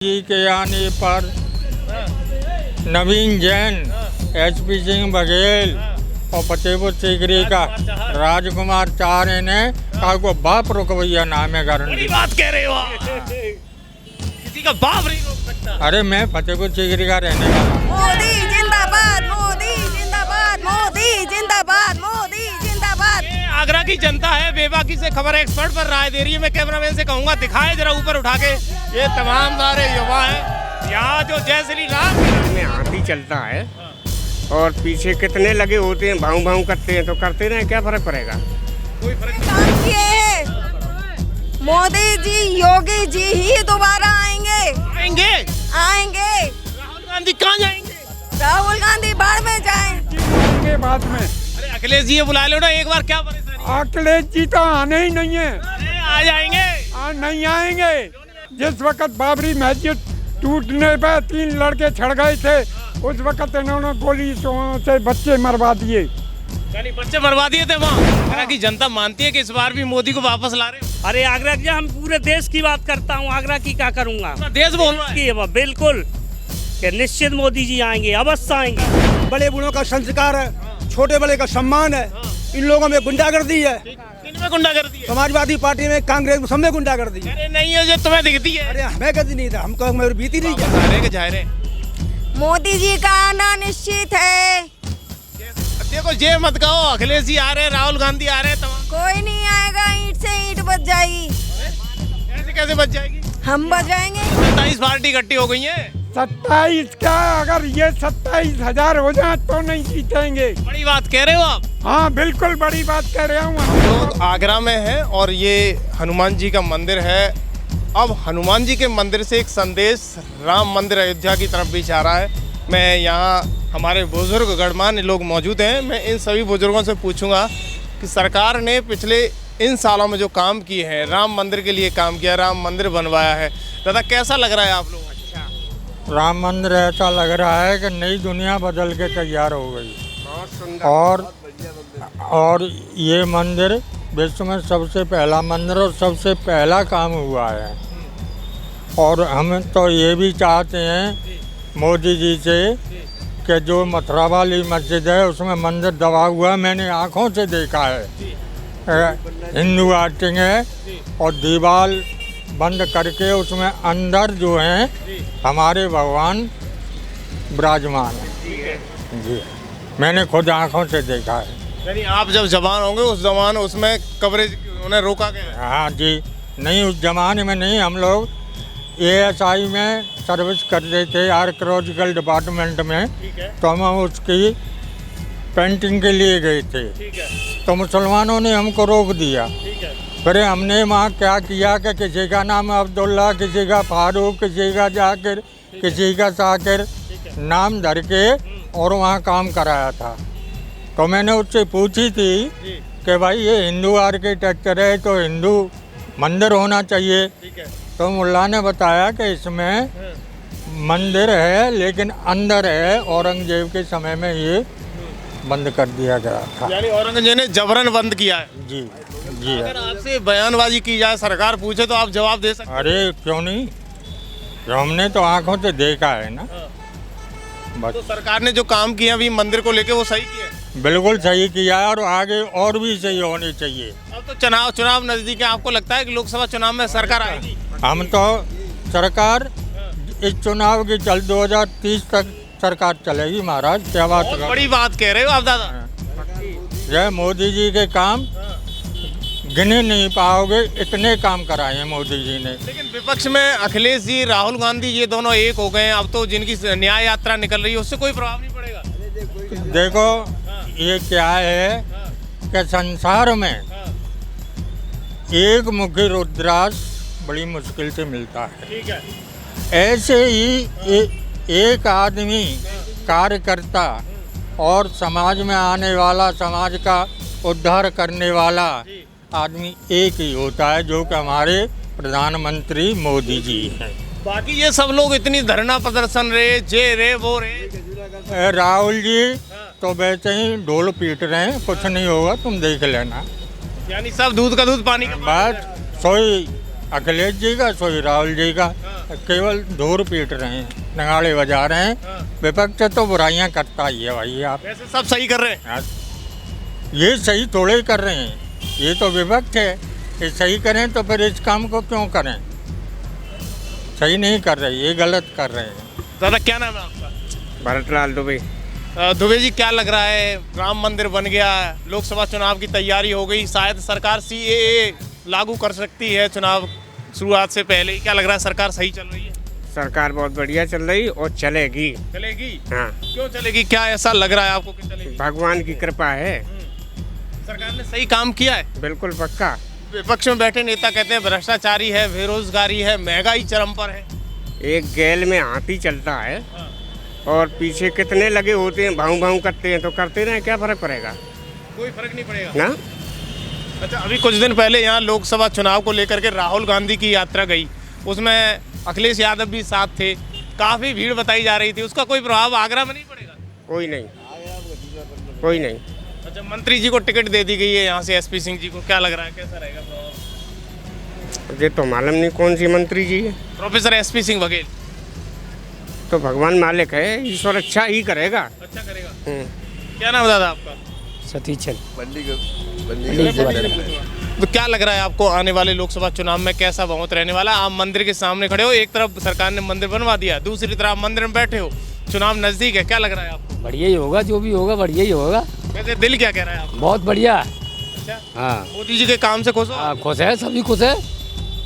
जी के आने पर नवीन जैन, एचपी सिंह बघेल और फतेहपुर सीकरी का राजकुमार चार ने कहा को बाप रुकवैया नाम है गारंटी। बड़ी बात कह रहे हो आप। किसी का बाप नहीं रोक सकता। अरे मैं फतेहपुर सीकरी का रहने वाला। मोदी जिंदाबाद, मोदी जिंदाबाद, मोदी जिंदाबाद, मोदी जिंदाबाद। ये आगरा की जनता है, बेबाकी से खबर एक्सपर्ट पर राय दे रही है। मैं कैमरामैन से कहूंगा दिखाए जरा ऊपर उठा के। ये तमाम सारे युवा हैं यहाँ जो जय श्री राम में हाथी चलता है और पीछे कितने लगे होते हैं, भाऊ भाऊ करते हैं, तो करते रहे, क्या फर्क पड़ेगा। कोई फर्क काम किए हैं मोदी जी, योगी जी ही दोबारा आएंगे। आएंगे। आएंगे। राहुल गांधी कहाँ जाएंगे? राहुल गांधी बाढ़ में जाएं। के बाद में अरे अखिलेश जी ये बुला लो ना एक बार, क्या परेशानी? अखिलेश जी तो आने ही नहीं है। अरे आ जाएंगे। नहीं आएंगे। जिस वक्त बाबरी मस्जिद टूटने पर 3 लड़के छड़ गए थे, उस वक्त इन्होंने गोली से बच्चे मरवा दिए। यानी बच्चे मरवा दिए थे वहाँ। आगरा की जनता मानती है कि इस बार भी मोदी को वापस ला रहे हो? अरे आगरा की, हम पूरे देश की बात करता हूँ, आगरा की क्या करूँगा। पूरा देश बोल रहा है। बिल्कुल कि निश्चित मोदी जी आएंगे, अवश्य आएंगे। बड़े बूढ़ों का संस्कार है, छोटे बड़े का सम्मान है। इन लोगों में गुंडागर्दी है। किन में गुंडागर्दी है? समाजवादी पार्टी में, कांग्रेस में, सब में गुंडागर्दी है। अरे नहीं है जो तुम्हें दिखती है। अरे हमें गति नहीं था, हमको हमें बीती नहीं वापस आ रहे हैं कि जा रहे हैं? मोदी जी का आना निश्चित है। देखो ये मत कहो अखिलेश जी आ रहे हैं, राहुल गांधी आ रहे हैं, तमाम कोई नहीं आएगा, ईंट से ईंट बच जाएगी। ऐसे कैसे बच जाएगी? हम बचाएंगे। 27 पार्टी इकट्ठी हो गई है। 27 क्या, अगर ये 27,000 हो जाए तो नहीं जीतेंगे। बड़ी बात कह रहे हो आप। हाँ बिल्कुल बड़ी बात कह रहा हूँ। लोग आगरा में हैं और ये हनुमान जी का मंदिर है। अब हनुमान जी के मंदिर से एक संदेश राम मंदिर अयोध्या की तरफ भी जा रहा है। मैं यहाँ हमारे बुजुर्ग गणमान्य लोग मौजूद हैं। मैं इन सभी बुजुर्गों से पूछूंगा कि सरकार ने पिछले इन सालों में जो काम किए हैं, राम मंदिर के लिए काम किया, राम मंदिर बनवाया है, दादा कैसा लग रहा है आप लोगों को? राम मंदिर ऐसा लग रहा है कि नई दुनिया बदल के तैयार हो गई। और ये मंदिर विश्व में सबसे पहला मंदिर और सबसे पहला काम हुआ है। और हम तो ये भी चाहते हैं मोदी जी से कि जो मथुरा वाली मस्जिद है उसमें मंदिर दबा हुआ है, मैंने आँखों से देखा है। हिंदू आर्टिंग है और दीवार बंद करके उसमें अंदर जो हैं हमारे भगवान विराजमान हैं। जी मैंने खुद आँखों से देखा है। यानी आप जब जवान होंगे उस जमाने उसमें कवरेज उन्हें रोका गया? हाँ जी, नहीं उस जमाने में नहीं, हम लोग ASI में सर्विस करते थे, आर्कियोलॉजिकल डिपार्टमेंट में। तो हम उसकी पेंटिंग के लिए गए थे, तो मुसलमानों ने हमको रोक दिया। फिर हमने वहाँ क्या किया कि किसी का नाम अब्दुल्ला, किसी का फारूक, किसी का जाकिर, किसी का साकिर नाम धर के और वहाँ काम कराया था। तो मैंने उससे पूछी थी कि भाई ये हिंदू आर्किटेक्चर है तो हिंदू मंदिर होना चाहिए। तो मुल्ला ने बताया कि इसमें मंदिर है लेकिन अंदर है, औरंगजेब के समय में ये बंद कर दिया गया था। यानी औरंगजेब ने जबरन बंद किया है। जी जी। अगर आपसे बयानबाजी की जाए, सरकार पूछे तो आप जवाब दे सकते? अरे क्यों नहीं, जो हमने तो आंखों से देखा है ना। बस तो सरकार ने जो काम किया अभी मंदिर को लेके वो सही किया है? बिल्कुल सही किया है और आगे और भी सही होनी चाहिए। अब तो चुनाव नजदीक है, आपको लगता है कि लोकसभा चुनाव में सरकार आएगी? हम तो सरकार इस चुनाव की 2030 तक सरकार चलेगी महाराज। क्या बात बहुत बड़ी बात कह रहे हो आप दादा। जय मोदी जी के काम गिने नहीं पाओगे, इतने काम कराए हैं मोदी जी ने। लेकिन विपक्ष में अखिलेश जी, राहुल गांधी ये दोनों एक हो गए हैं। अब तो जिनकी न्याय यात्रा निकल रही है उससे कोई प्रभाव नहीं पड़ेगा? देखो ये क्या है कि संसार में एक मुखी रुद्राक्ष बड़ी मुश्किल से मिलता है। ठीक है। ऐसे ही एक आदमी कार्यकर्ता और समाज में आने वाला, समाज का उद्धार करने वाला आदमी एक ही होता है, जो कि हमारे प्रधानमंत्री मोदी जी हैं। बाकी ये सब लोग इतनी धरना प्रदर्शन रहे, जे रे वो रे। राहुल जी तो वैसे ही ढोल पीट रहे हैं, कुछ नहीं होगा, तुम देख लेना। यानी सब दूध का दूध पानी का पानी। बस सोई अखिलेश जी का, सोई राहुल जी का। केवल धूर पीट रहे हैं, नगाड़े बजा रहे हैं। विपक्ष तो बुराइयां करता ही है भाई। आप वैसे सब सही कर रहे हैं। ये सही थोड़े ही कर रहे हैं, ये तो विपक्ष है। ये सही करें तो फिर इस काम को क्यों करें? सही नहीं कर रहे, ये गलत कर रहे हैं। दादा क्या नाम है आपका? भरतलाल दुबे। दुबे जी, क्या लग रहा है, राम मंदिर बन गया, लोकसभा चुनाव की तैयारी हो गई, शायद सरकार सीएए लागू कर सकती है चुनाव शुरुआत से पहले ही। क्या लग रहा है, सरकार सही चल रही है? सरकार बहुत बढ़िया चल रही और चलेगी। चलेगी? हाँ, क्यों चलेगी? क्या ऐसा लग रहा है आपको कि चलेगी? भगवान की कृपा है। सरकार ने सही काम किया है? बिल्कुल पक्का। विपक्ष में बैठे नेता कहते हैं भ्रष्टाचारी है, बेरोजगारी है, महंगाई चरम पर है। एक गैल में हाथी चलता है और पीछे कितने लगे होते हैं, भाऊ भाऊ करते हैं, तो करते रहे, क्या फर्क पड़ेगा? कोई फर्क नहीं पड़ेगा ना। अच्छा, अभी कुछ दिन पहले यहाँ लोकसभा चुनाव को लेकर के राहुल गांधी की यात्रा गई, उसमें अखिलेश यादव भी साथ थे, काफी भीड़ बताई जा रही थी, उसका कोई प्रभाव आगरा में नहीं पड़ेगा? कोई नहीं, कोई नहीं। अच्छा, मंत्री जी को टिकट दे दी गई है यहाँ से, एसपी सिंह जी को, क्या लग रहा है, कैसा रहेगा प्रभाव? ये तो मालूम नहीं कौन सी मंत्री जी है। Professor SP Singh Baghel. तो भगवान मालिक है, ईश्वर अच्छा ही करेगा। अच्छा करेगा। क्या नाम है दादा आपका? सतीचल। तो क्या लग रहा है आपको, आने वाले लोकसभा चुनाव में कैसा बहुमत रहने वाला? आप मंदिर के सामने खड़े हो, एक तरफ सरकार ने मंदिर बनवा दिया, दूसरी तरफ मंदिर में बैठे हो, चुनाव नजदीक है, क्या लग रहा है आपको? बढ़िया ही होगा, जो भी होगा बढ़िया ही होगा। वैसे दिल क्या कह रहा है आपको? बहुत बढ़िया। अच्छा, हाँ, मोदी जी के काम से खुश हो? हाँ, खुश है, सभी खुश है,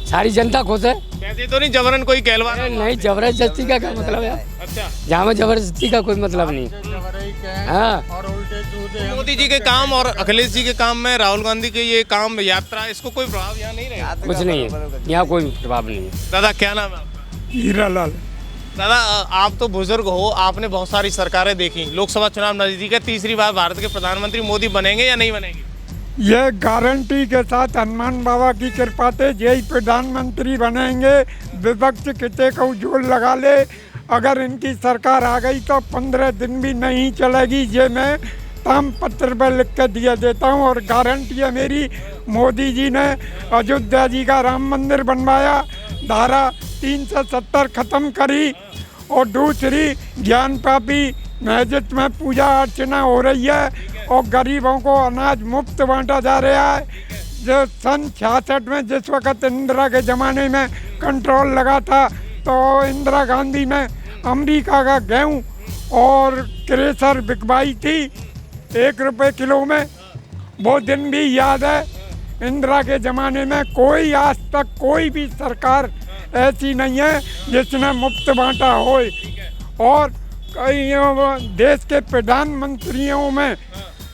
सारी जनता खुश है। पैसे तो नहीं जबरन कोई कहलवा रहा? नहीं, जबरदस्ती का क्या मतलब है? अच्छा, जहाँ में जबरदस्ती का कोई मतलब नहीं। हाँ, और उल्टे सीधे मोदी जी के काम और अखिलेश जी के काम में राहुल गांधी के ये काम यात्रा, इसको कोई प्रभाव यहाँ नहीं रहेगा? कुछ नहीं है, यहाँ कोई प्रभाव नहीं है। दादा क्या नाम है आपका? हीरालाल। दादा, आप तो बुजुर्ग हो, आपने बहुत सारी सरकारें देखी, लोकसभा चुनाव नजदीक है, तीसरी बार भारत के प्रधानमंत्री मोदी बनेंगे या नहीं बनेंगे? ये गारंटी के साथ हनुमान बाबा की कृपा से यही प्रधानमंत्री बनेंगे। विपक्ष कितने को जोर लगा ले, अगर इनकी सरकार आ गई तो 15 दिन भी नहीं चलेगी। ये मैं ताम पत्र पर लिख के दिया देता हूँ। और गारंटी है मेरी, मोदी जी ने अयोध्या जी का राम मंदिर बनवाया, धारा 370 खत्म करी, और दूसरी ज्ञान पापी मस्जिद में पूजा अर्चना हो रही है, और गरीबों को अनाज मुफ्त बांटा जा रहा है। जो सन 66 में जिस वक़्त इंदिरा के ज़माने में कंट्रोल लगा था, तो इंदिरा गांधी ने अमेरिका का गेहूँ और क्रेशर बिकवाई थी 1 रुपये किलो में। वो दिन भी याद है। इंदिरा के ज़माने में कोई आज तक कोई भी सरकार ऐसी नहीं है जिसने मुफ्त बांटा हो। और कई देश के प्रधानमंत्रियों में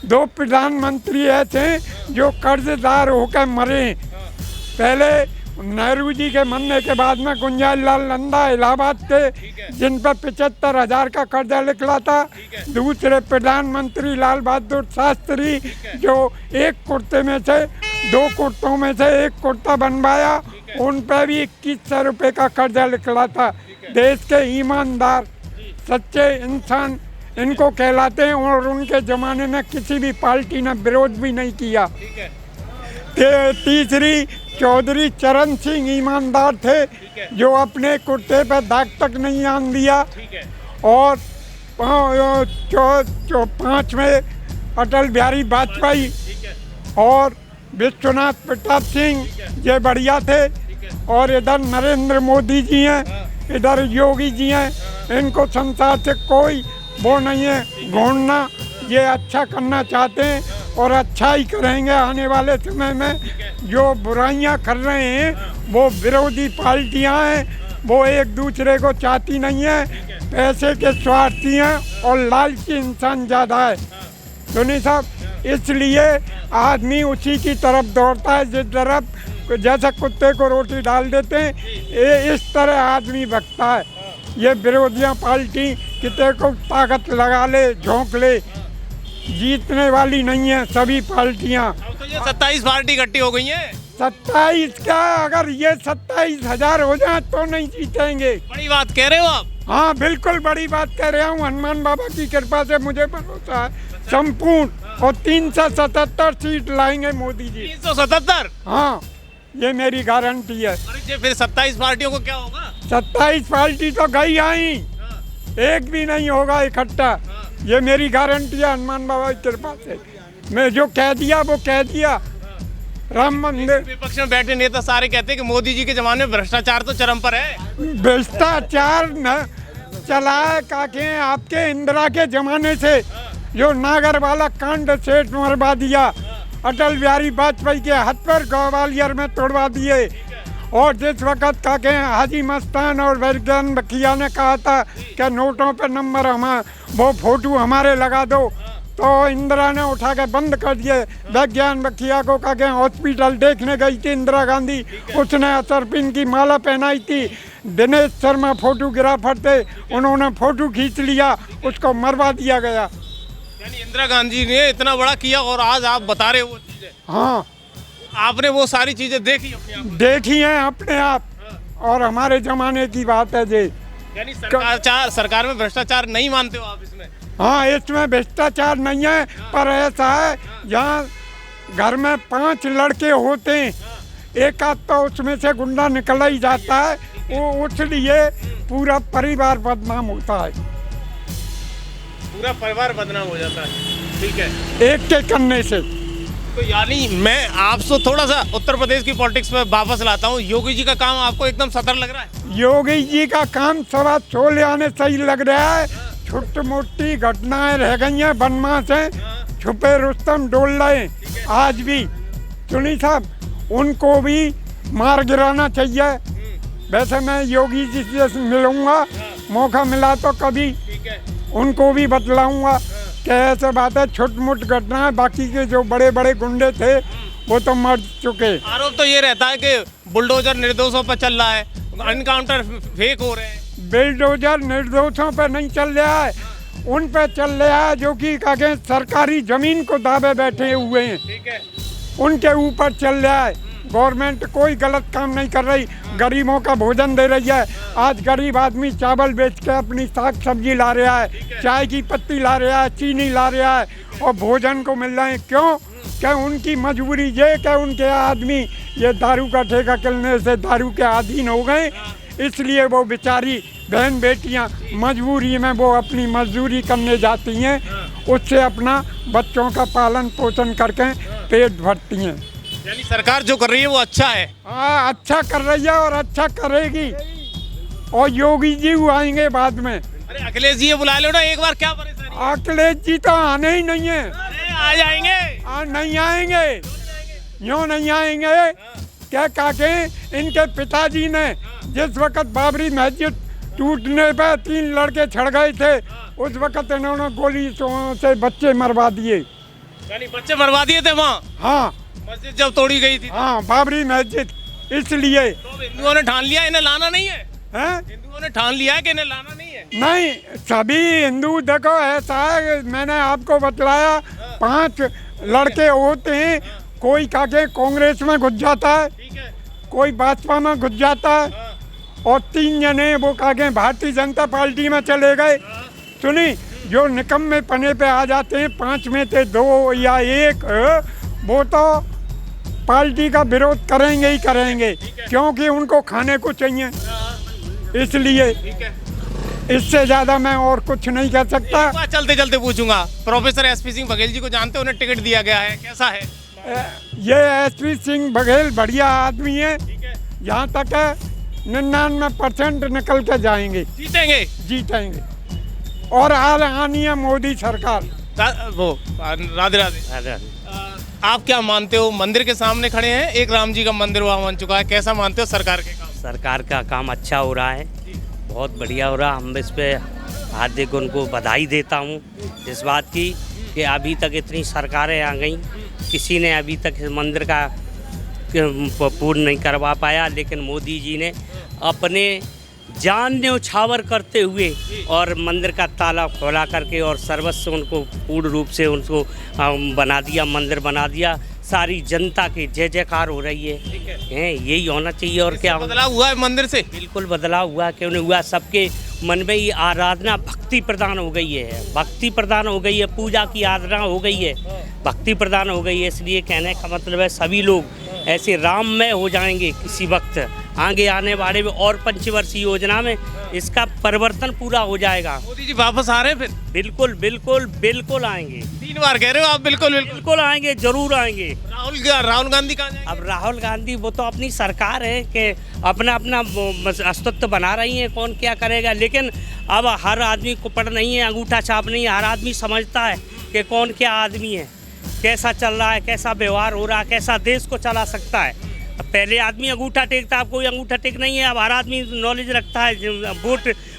2 प्रधानमंत्री ऐसे हैं जो कर्जदार होकर मरे। पहले नेहरू जी के मरने के बाद में गुंजाल लाल नंदा इलाहाबाद थे, जिन पर 75,000 का कर्जा निकला था। दूसरे प्रधानमंत्री लाल बहादुर शास्त्री, जो एक कुर्ते में से 2 कुर्तों में से एक कुर्ता बनवाया, उन पर भी 2100 रुपये का कर्जा निकला था। देश के ईमानदार सच्चे इंसान इनको कहलाते हैं, और उनके ज़माने में किसी भी पार्टी ने विरोध भी नहीं किया। तीसरी चौधरी चरण सिंह ईमानदार थे, जो अपने कुर्ते पर दाग तक नहीं आन दिया। और 5वें अटल बिहारी वाजपेयी और विश्वनाथ प्रताप सिंह, ये बढ़िया थे। और इधर नरेंद्र मोदी जी हैं, इधर योगी जी हैं। इनको संसार से कोई वो नहीं है घूरना, ये अच्छा करना चाहते हैं और अच्छा ही करेंगे आने वाले समय में। जो बुराइयां कर रहे हैं वो विरोधी पार्टियां हैं, वो एक दूसरे को चाहती नहीं है, पैसे के स्वार्थी हैं और लालची इंसान ज़्यादा है। धोनी साहब, इसलिए आदमी उसी की तरफ दौड़ता है जिस तरफ, जैसा कुत्ते को रोटी डाल देते हैं, ये इस तरह आदमी भगता है। ये विरोधियां पार्टी कितने को ताकत लगा ले, झोंक ले, जीतने वाली नहीं है सभी पार्टियां। अब तो ये 27 पार्टी इकट्ठी हो गई हैं। 27 क्या, अगर ये 27,000 हो जाए तो नहीं जीतेंगे। बड़ी बात कह रहे हो आप? हाँ, बिल्कुल बड़ी बात कह रहा हूँ। हनुमान बाबा की कृपा से मुझे भरोसा है संपूर्ण, और 377 सीट लाएंगे मोदी जी। 377? हाँ, ये मेरी गारंटी है। अरे फिर 27 पार्टियों को क्या होगा? 27 पार्टी तो गई आई, एक भी नहीं होगा इकट्ठा। ये मेरी गारंटी है हनुमान बाबा की कृपा से। मैं जो कह दिया वो कह दिया। राम मंदिर, विपक्ष में बैठे नेता सारे कहते हैं कि मोदी जी के जमाने में भ्रष्टाचार तो चरम पर है। भ्रष्टाचार न चला है काके आपके इंदिरा के जमाने से, जो नागर वाला कांड सेठ मरवा दिया, अटल बिहारी वाजपेयी के हाथ पर ग्वालियर में तोड़वा दिए। और जिस वक्त काके हाजी मस्तान और वैज्ञान बखिया ने कहा था कि नोटों पे नंबर वो फोटो हमारे लगा दो, तो इंदिरा ने उठा के बंद कर दिए। वैज्ञान बखिया को काके हॉस्पिटल देखने गई थी इंदिरा गांधी, उसने असरपिन की माला पहनाई थी। दिनेश शर्मा फोटोग्राफर थे, उन्होंने फोटो खींच लिया, उसको मरवा दिया गया। यानी इंदिरा गांधी ने इतना बड़ा किया और आज आप बता रहे हो वो चीजें। हाँ, आपने वो सारी चीजें देखी अपने आप? देखी हैं अपने आप, और हमारे जमाने की बात है जी। यानी सरकार में भ्रष्टाचार नहीं मानते हो आप इसमें? हाँ, इसमें भ्रष्टाचार नहीं है, पर ऐसा है जहाँ घर में 5 लड़के होते हैं, एक आध तो उसमें से गुंडा निकल ही जाता है, वो इसलिए पूरा परिवार बदनाम होता है। पूरा परिवार बदनाम हो जाता है, ठीक है, एक के करने से। तो यानी मैं आपसे थोड़ा सा उत्तर प्रदेश की पॉलिटिक्स में वापस लाता हूँ। योगी जी का काम आपको एकदम सतर लग रहा है? योगी जी का काम सवा छोले आने सही लग रहा है। छोटी मोटी घटनाएं रह गई हैं, बनमास हैं, छुपे रुस्तम डोल रहे आज भी। सुनी साहब, उनको भी मार गिराना चाहिए। वैसे मैं योगी जी से मिलूंगा, मौका मिला तो कभी उनको भी बतलाऊंगा कि ऐसे बात है, छोट मोट घटना है। बाकी के जो बड़े बड़े गुंडे थे वो तो मर चुके। आरोप तो ये रहता है कि बुलडोजर निर्दोषों पर चल रहा है, एनकाउंटर फेक हो रहे हैं। बुलडोजर निर्दोषों पर नहीं चल रहा है, उन पे चल रहा है जो कि कागे सरकारी जमीन को दावे बैठे हुए हैं, ठीक है, उनके ऊपर चल रहा है। गवर्नमेंट कोई गलत काम नहीं कर रही, गरीबों का भोजन दे रही है। आज गरीब आदमी चावल बेच के अपनी साग सब्जी ला रहा है, चाय की पत्ती ला रहा है, चीनी ला रहा है, और भोजन को मिल रहे हैं। क्यों? क्या उनकी मजबूरी ये, क्या उनके आदमी ये दारू का ठेका चलने से दारू के अधीन हो गए, इसलिए वो बेचारी बहन बेटियां मजबूरी में वो अपनी मजदूरी करने जाती हैं, उससे अपना बच्चों का पालन पोषण करके पेट भरती हैं। यानी सरकार जो कर रही है वो अच्छा है? हाँ, अच्छा कर रही है और अच्छा करेगी। और योगी जी आएंगे बाद में। अरे अखिलेश जी बुला लो ना एक बार, क्या परेशानी? अखिलेश जी तो आने ही नहीं है। अरे आ जाएंगे। नहीं आएंगे, यूँ नहीं आएंगे। क्या काके इनके पिताजी ने जिस वक्त बाबरी मस्जिद टूटने पे 3 लड़के छड़ गए थे, उस वक्त इन्होंने गोली से बच्चे मरवा दिए। यानी बच्चे मरवा दिए थे वहाँ? हाँ, मस्जिद जब तोड़ी गई थी। हाँ, बाबरी मस्जिद। इसलिए तो हिंदुओं ने ठान लिया इन्हें लाना नहीं है? हैं? हिंदुओं ने ठान लिया है कि इन्हें लाना नहीं है? नहीं, सभी हिंदू देखो ऐसा है, मैंने आपको बतलाया 5 लड़के होते हैं, कोई काके कांग्रेस में घुस जाता है, कोई भाजपा में घुस जाता है, और 3 जने वो काके भारतीय जनता पार्टी में चले गए। सुनी, जो निकम्मे पने पे आ जाते हैं, 5 में से 2 या 1, वो तो पार्टी का विरोध करेंगे ही करेंगे, क्योंकि उनको खाने को चाहिए। इसलिए इससे ज्यादा मैं और कुछ नहीं कह सकता। चलते चलते पूछूंगा, प्रोफेसर एसपी सिंह बघेल जी को जानते हो? उन्हें टिकट दिया गया है, कैसा है? ये एसपी सिंह बघेल बढ़िया आदमी है, यहाँ तक है 99% निकल के जाएंगे, जीतेंगे। और आनी है मोदी सरकार। वो राधे राधे। आप क्या मानते हो? मंदिर के सामने खड़े हैं, एक राम जी का मंदिर वहाँ बन चुका है, कैसा मानते हो सरकार के काम? सरकार का काम अच्छा हो रहा है, बहुत बढ़िया हो रहा। हम इस पे हार्दिक उनको बधाई देता हूँ इस बात की कि अभी तक इतनी सरकारें आ गई, किसी ने अभी तक इस मंदिर का पूर्ण नहीं करवा पाया, लेकिन मोदी जी ने अपने जान न्यौछावर करते हुए और मंदिर का ताला खोला करके और सर्वस्व उनको पूर्ण रूप से उनको बना दिया, मंदिर बना दिया। सारी जनता की जय जयकार हो रही है, यही होना चाहिए। और क्या बदलाव हुआ है मंदिर से? बिल्कुल बदलाव हुआ, क्यों नहीं हुआ? सबके मन में ये आराधना भक्ति प्रदान हो गई है, भक्ति प्रदान हो गई है, पूजा की आराधना हो गई है, भक्ति प्रदान हो गई है। इसलिए कहने का मतलब है सभी लोग ऐसे राममय हो जाएंगे किसी वक्त आगे आने वाले में, और पंचवर्षीय योजना में इसका परिवर्तन पूरा हो जाएगा। मोदी जी वापस आ रहे हैं फिर? बिल्कुल बिल्कुल बिल्कुल आएंगे। 3 बार कह रहे हो आप, बिल्कुल बिल्कुल। बिल्कुल आएंगे, जरूर आएंगे। राहुल गांधी कहाँ जाएंगे? अब राहुल गांधी वो तो अपनी सरकार है कि अपना अपना अस्तित्व बना रही है, कौन क्या करेगा। लेकिन अब हर आदमी को पढ़ नहीं है, अंगूठा छाप नहीं है, हर आदमी समझता है कि कौन क्या आदमी है, कैसा चल रहा है, कैसा व्यवहार हो रहा है, कैसा देश को चला सकता है। अब पहले आदमी अंगूठा टेकता, अब कोई अंगूठा टेक नहीं है। अब हर आदमी नॉलेज रखता है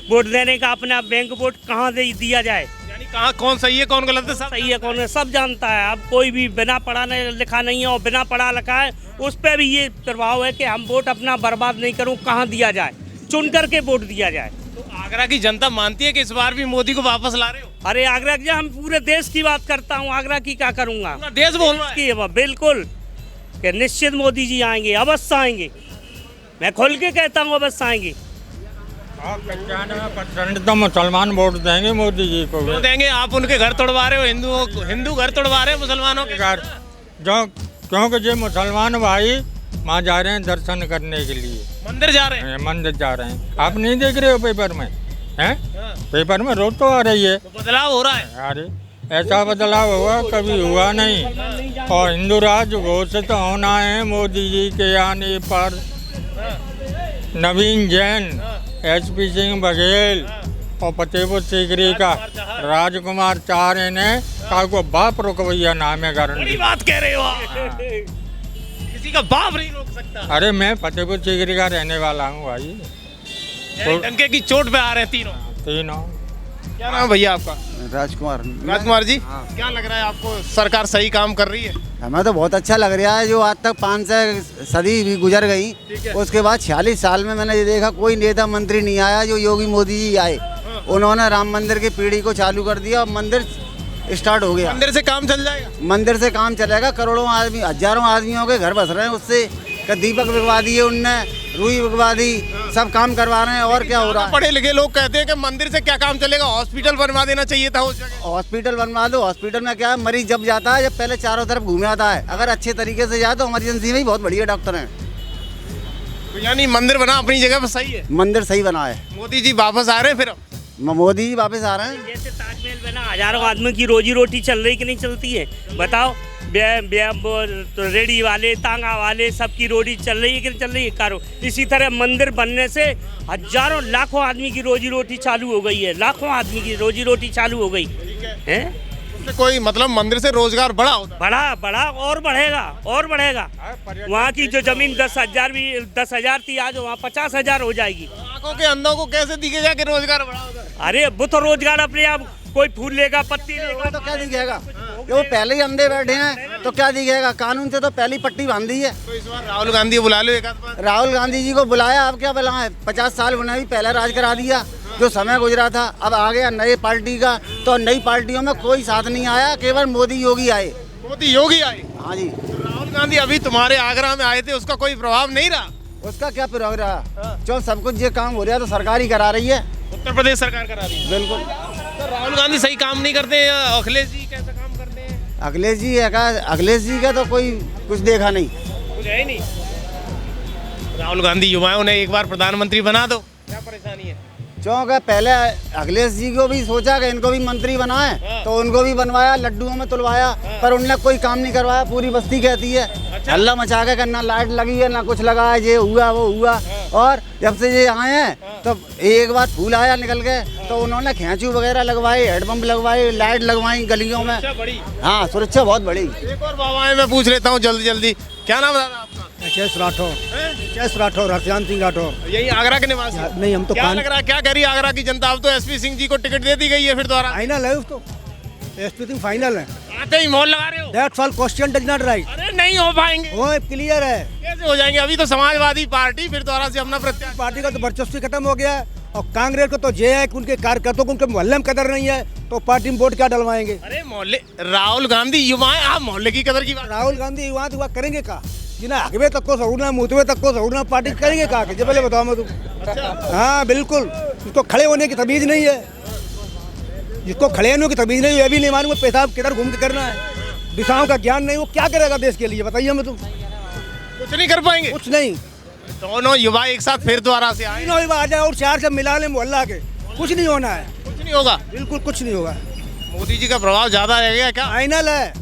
वोट देने का, अपना बैंक वोट कहाँ दे दिया जाए, यानी कहाँ कौन सही है कौन गलत है सब सही है कौन है सब जानता है। अब कोई भी बिना पढ़ा लिखा नहीं है और बिना पढ़ा लिखा है, उस पर भी ये प्रभाव है कि हम वोट अपना बर्बाद नहीं करूँ, कहाँ दिया जाए, चुन करके वोट दिया जाए। तो आगरा की जनता मानती है कि इस बार भी मोदी को वापस ला रहे हो? अरे आगरा की, हम पूरे देश की बात करता हूँ, आगरा की क्या करूँगा, पूरा देश बोल रहा है। बिल्कुल कि निश्चित मोदी जी आएंगे, अवश्य आएंगे, मैं खोल के कहता हूँ अवश्य आएंगे। 95% तो मुसलमान वोट देंगे मोदी जी को। क्यों देंगे? आप उनके घर तोड़वा रहे हो, हिंदू घर तोड़वा रहे हो मुसलमानों के घर। जो क्योंकि जो मुसलमान भाई वहाँ जा रहे हैं दर्शन करने के लिए, मंदिर जा रहे हैं। मंदिर जा रहे हैं। आप नहीं देख रहे हो पेपर में? हैं? पेपर में रोज तो आ रही है। तो बदलाव हो रहा है। अरे ऐसा बदलाव हुआ कभी हुआ नहीं। और हिंदू राज्य घोषित होना है मोदी जी के आने पर। नवीन जैन, HP सिंह बघेल और फतेहपुर सीकरी का राजकुमार चारे ने कहा को बाप रुकवैया नाम है गारंटी। बात कह रहे हो आप? किसी का बाप नहीं रोक सकता। अरे मैं फतेहपुर सीकरी का रहने वाला हूँ भाई। डंके की चोट पे आ रहे हैं तीनों। क्या नाम भैया आपका? राजकुमार जी, क्या लग रहा है आपको, सरकार सही काम कर रही है? हमें तो बहुत अच्छा लग रहा है। जो आज तक 5 सदी भी गुजर गई, उसके बाद 46 साल में मैंने ये देखा कोई नेता मंत्री नहीं आया जो योगी मोदी जी आए। उन्होंने राम मंदिर की पीढ़ी को चालू कर दिया और मंदिर स्टार्ट हो गया। मंदिर से काम चल जाएगा? मंदिर से काम चलेगा। करोड़ों आदमी, हजारों आदमियों के घर बस रहे हैं उससे। दीपक बिगवा दिए उनने, रुई बिगवा दी, सब काम करवा रहे हैं। और क्या हो रहा है? पढ़े लिखे लोग कहते हैं कि मंदिर से क्या काम चलेगा, हॉस्पिटल बनवा देना चाहिए था उस जगह। हॉस्पिटल बनवा दो। हॉस्पिटल में क्या है, मरीज जब जाता है, जब पहले चारों तरफ घूमे आता है। अगर अच्छे तरीके से जाए तो इमरजेंसी में ही बहुत बढ़िया डॉक्टर हैं। तो यानी मंदिर बना अपनी जगह पर सही है? मंदिर सही बना है। मोदी जी वापस आ रहे हैं फिर? मोदी जी वापस आ रहे हैं। जैसे ताजमहल बना, हजारों आदमियों की रोजी रोटी चल रही कि नहीं चलती है, बताओ। तो रेडी वाले, तांगा वाले, सबकी रोटी चल रही है कि नहीं चल रही है? कारो इसी तरह मंदिर बनने से हजारों लाखों आदमी की रोजी रोटी चालू हो गई है। लाखों आदमी की रोजी रोटी चालू हो गई है। उससे कोई मतलब मंदिर से रोजगार बढ़ा होता? बढ़ा और बढ़ेगा और बढ़ेगा। वहाँ की जो जमीन 10,000 थी, आज वहाँ 50,000 हो जाएगी। आंखों के अंधों को कैसे दिखेगा कि रोजगार बढ़ा होगा? अरे वो तो रोजगार अपने आप, कोई फूल लेगा, पत्ती लेगा तो क्या दिखेगा? वो पहले ही अंधे बैठे हैं तो क्या दिखेगा? कानून से तो पहली पट्टी बांधी है। तो इस बार राहुल गांधी बुला लो एक आध बार। राहुल गांधी जी को बुलाया, अब क्या बुलाए? 50 साल उन्हें भी पहले राज करा दिया। जो समय गुजरा था, अब आ गया नई पार्टी का। तो नई पार्टियों में कोई साथ नहीं आया, केवल मोदी योगी आए। मोदी योगी आए? हाँ जी। राहुल गांधी अभी तुम्हारे आगरा में आए थे, उसका कोई प्रभाव नहीं रहा? उसका क्या प्रभाव रहा? जो सब कुछ ये काम हो रहा है तो सरकार ही करा रही है। उत्तर प्रदेश सरकार करा रही है। बिल्कुल। तो राहुल गांधी सही काम नहीं करते हैं, अखिलेश जी कैसा काम करते हैं? अखिलेश जी का तो कोई कुछ देखा नहीं, कुछ है ही नहीं। राहुल गांधी युवाओं ने एक बार प्रधानमंत्री बना दो, क्या परेशानी है? क्योंकि पहले अखिलेश जी को भी सोचा कि इनको भी मंत्री बनाए, तो उनको भी बनवाया, लड्डुओं में तुलवाया, पर उनने कोई काम नहीं करवाया। पूरी बस्ती कहती है हल्ला मचा के, ना लाइट लगी है ना कुछ लगा है, ये हुआ वो हुआ। और जब से ये आए हैं तो एक बार फूल आया निकल के, तो उन्होंने खैंचू वगैरह लगवाए, हेडपम्प लगवाए, लाइट लगवाई गलियों में। हाँ, सुरक्षा बहुत बड़ी। एक और बाबा मैं पूछ लेता हूँ जल्दी, क्या नाम है आपका? चेस राठौर, हरचांद सिंह राठौर। यही आगरा के निवासी? नहीं, हम तो क्या लग रहा है, क्या करी आगरा की जनता? अब तो SP सिंह जी को टिकट दे दी गई है फिर दोबारा। फाइनल है उसको, SP सिंह फाइनल है। आते ही मोल लगा रहे हो? That's all, question does not right. अरे नहीं हो पाएंगे। वो क्लियर है। कैसे हो जाएंगे? अभी तो समाजवादी पार्टी फिर दोबारा से अपना प्रत्याशी। पार्टी का तो वर्चस्व खत्म हो गया है, और कांग्रेस को तो ये है कि उनके कार्यकर्ताओं को उनके मोहल्ले में कदर नहीं है, तो पार्टी में वोट क्या डलवाएंगे? अरे मोहल्ले, राहुल गांधी युवाएं, आप मोहल्ले की कदर की बात। राहुल गांधी युवा करेंगे का? जिन्हें आगे तक को सौड़ना, मुतवे तक को सौड़ना, पार्टी करेंगे का? जब पहले बताओ मैं तुम। हाँ बिल्कुल, उसको खड़े होने की तमीज नहीं है। जिसको खड़े होने की तमीज नहीं है, भी नहीं मालूम पैसा किधर घूम के करना है। दिशाओं का ज्ञान नहीं, वो क्या करेगा देश के लिए? बताइए हमें तुम। कुछ नहीं कर पाएंगे? कुछ नहीं। दोनों युवा एक साथ फिर दोबारा से आए, तीनों ही आ जाए और चार से मिला ले मोहल्ला के, कुछ नहीं होना है। कुछ नहीं होगा। बिल्कुल कुछ नहीं होगा। मोदी जी का प्रभाव ज्यादा रह गया क्या? फाइनल है,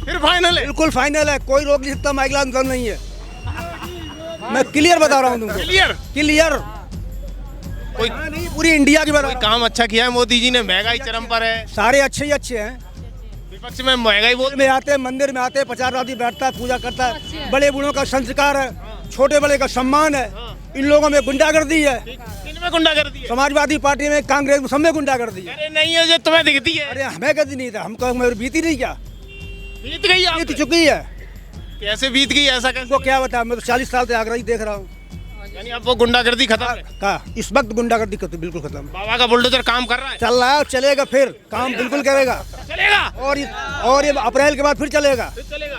फिर फाइनल है? बिल्कुल फाइनल है, कोई रोक नहीं सकता। माइकल आंदोलन नहीं है, मैं क्लियर बता रहा हूँ तुमको। क्लियर क्लियर कोई नहीं, पूरी इंडिया की बता कोई रहा हूँ। काम अच्छा किया है मोदी जी ने? महंगाई चरम पर है, सारे अच्छे ही अच्छे हैं। विपक्ष में महंगाई बोल में आते हैं, मंदिर में आते हैं, 50 आदमी बैठता है, पूजा करता है, बड़े बूढ़ों का संस्कार है, छोटे बड़े का सम्मान है। इन लोगों में गुंडागर्दी है, इनमें गुंडागर्दी है। समाजवादी पार्टी में, कांग्रेस में, सब में गुंडागर्दी है। अरे नहीं है जो तुम्हें दिखती है। अरे हमें कभी नहीं था, हमको हमारी बीती नहीं क्या, बीत गई आप बीत चुकी है। कैसे बीत गई? ऐसा कैसे? वो क्या बता, मैं तो 40 साल से आगरा ही देख रहा हूँ। यानी अब वो गुंडागर्दी खत्म है? का इस वक्त गुंडागर्दी खत्म, बिल्कुल खत्म। बाबा का बुलडोजर काम कर रहा है? चल रहा है, चलेगा, फिर काम बिल्कुल करेगा। चलेगा? और ये अप्रैल के बाद फिर चलेगा। फिर चलेगा?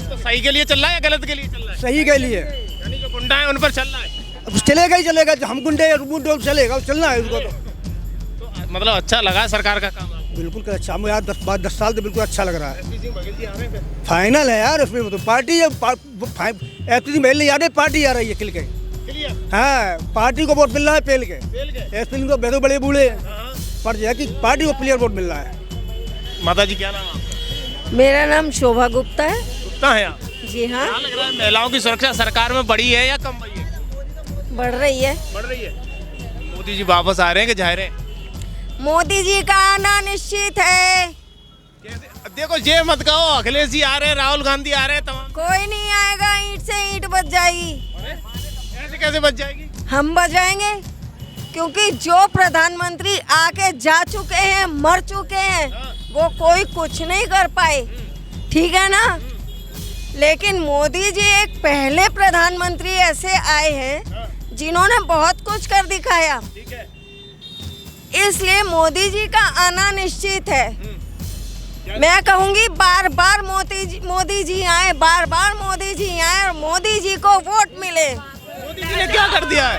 तो सही के लिए चल रहा है या गलत के लिए चल रहा है? सही के लिए, यानी जो गुंडा है उन पर चल रहा है। अब चलेगा ही चलेगा। जो हम गुंडे चलेगा, चलना है उसको। तो मतलब अच्छा लगा सरकार का काम आपको? बिल्कुल अच्छा, मुझे यार 10 साल से बिल्कुल अच्छा लग रहा है। फाइनल है यार, उसमें तो पार्टी ऐसी मेल याद है, पार्टी आ रही है खिल के। हाँ, पार्टी को वोट मिल रहा है पेल के। एसपी को बेहद बड़े बूढ़े पर जो है कि पार्टी को क्लियर वोट मिल रहा है। माता जी क्या नाम है आपका? मेरा नाम शोभा गुप्ता है। गुप्ता है आप? जी हाँ। क्या लग रहा है, महिलाओं की सुरक्षा सरकार में बढ़ी है या कम हुई है? बढ़ रही है। बढ़ रही है। मोदी जी वापस आ रहे हैं कि जा रहे हैं? मोदी जी का आना निश्चित है। देखो ये मत कहो अखिलेश जी आ रहे हैं, राहुल गांधी आ रहे हैं, तमाम। कोई नहीं आएगा, ईंट से ईंट बच जाएगी। ऐसे कैसे बच जाएगी? हम बचाएंगे, क्योंकि जो प्रधानमंत्री आके जा चुके हैं, मर चुके हैं, वो कोई कुछ नहीं कर पाए, ठीक है ना। लेकिन मोदी जी एक पहले प्रधानमंत्री ऐसे आए हैं जिन्होंने बहुत कुछ कर दिखाया, इसलिए मोदी जी का आना निश्चित है। मैं कहूंगी बार बार मोदी जी आए, बार बार मोदी जी आए और मोदी जी को वोट मिले। मोदी जी ने क्या कर दिया है?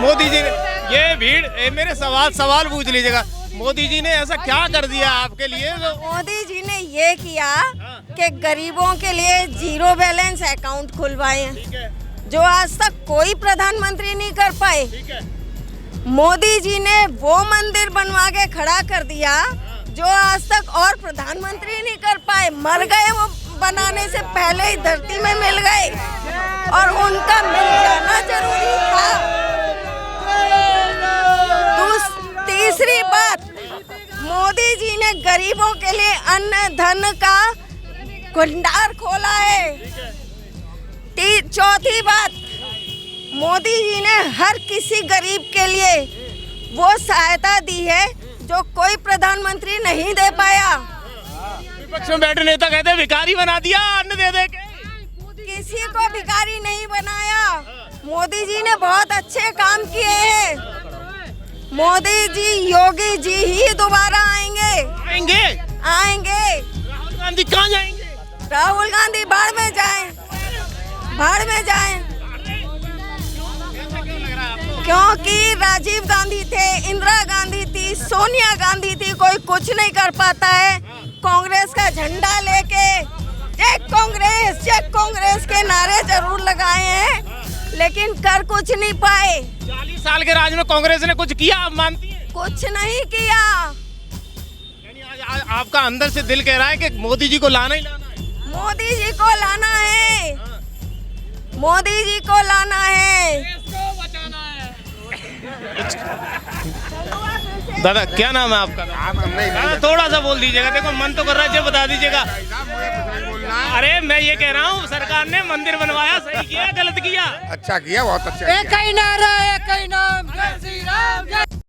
मोदी जी ने ये भीड़ मेरे सवाल पूछ लीजिएगा। मोदी जी ने ऐसा क्या कर दिया आपके लिए? मोदी जी ने ये किया कि गरीबों के लिए 0 बैलेंस अकाउंट खुलवाए, जो आज तक कोई प्रधानमंत्री नहीं कर पाए। मोदी जी ने वो मंदिर बनवा के खड़ा कर दिया जो आज तक और प्रधानमंत्री नहीं कर पाए। मर गए वो बनाने से पहले ही धरती में मिल गए और उनका मिल जाना जरूरी था। तीसरी बात, मोदी जी ने गरीबों के लिए अन्न धन का भंडार खोला है। चौथी बात, मोदी जी ने हर किसी गरीब के लिए वो सहायता दी है जो कोई प्रधानमंत्री नहीं दे पाया। विपक्ष में बैठे नेता कहते हैं भिखारी बना दिया अन्न दे दे के। किसी को भिखारी नहीं बनाया। मोदी जी ने बहुत अच्छे काम किए हैं। मोदी जी, योगी जी ही दोबारा आएंगे। आएंगे। राहुल गांधी कहाँ जाएंगे? राहुल गांधी बाढ़ में जाएं। क्योंकि राजीव गांधी थे, इंदिरा गांधी थी, सोनिया गांधी थी, कोई कुछ नहीं कर पाता है। कांग्रेस का झंडा लेके जय कांग्रेस के नारे जरूर लगाए हैं, लेकिन कर कुछ नहीं पाए। 40 साल के राज में कांग्रेस ने कुछ किया, आप मानती हैं? कुछ नहीं किया। यानी आज आपका अंदर से दिल कह रहा है कि मोदी जी को लाना ही लाना है। मोदी जी को लाना है। मोदी जी को लाना है। दादा क्या नाम है आपका? दादा थोड़ा सा बोल दीजिएगा, देखो मन तो कर रहा है, बता दीजिएगा। अरे मैं ये कह रहा हूँ सरकार ने मंदिर बनवाया, सही किया गलत किया? अच्छा किया, बहुत अच्छा। एक ही नारा, एक ही नाम, जय श्री राम।